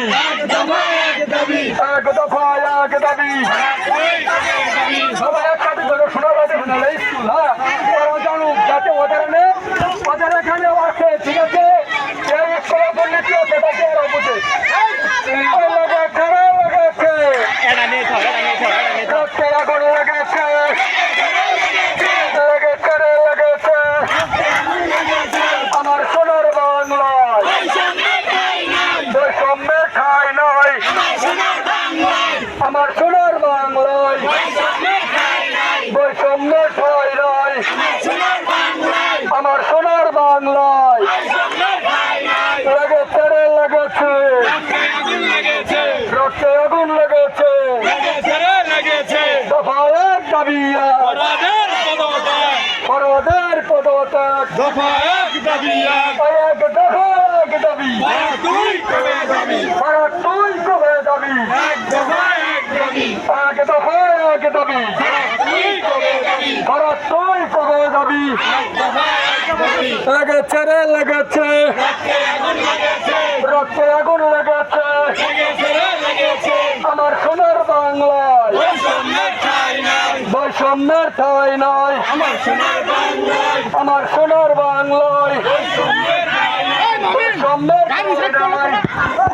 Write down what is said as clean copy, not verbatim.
এক দফা এক দাবি সবাই একসাথে ধরে শোনা বাজে না স্কুল। হ্যাঁ, ওরা জানুক যাতে ওদের এখানে আসে। ঠিক আছে, এই স্কুলে বললে কি আছে তাকে ওরা বুঝে। আমার সোনার বাংলায় বৈষম্যের ঠাঁই নয়, আমার সোনার বাংলায় বৈষম্যের ঠাঁই নয়, আমার সোনার বাংলায় লেগেছে রে লেগেছে, রক্তে আগুন লেগেছে, দফা এক দাবি ফরদের পদত্যাগ, দফা এক দাবি এক দফা এক দাবি, ভারত তুই কবে দাবি, এক দফা এক দাবি, এক দফা এক দাবি, ভারত তুই কবে দাবি। লেগেছে রে লেগেছে, রক্তে আগুন লেগেছে, আমার সোনার বাংলায় বৈষম্যের ঠাঁই নয়, আমার সোনার বাংলায় বৈষম্যের ঠাঁই নয়।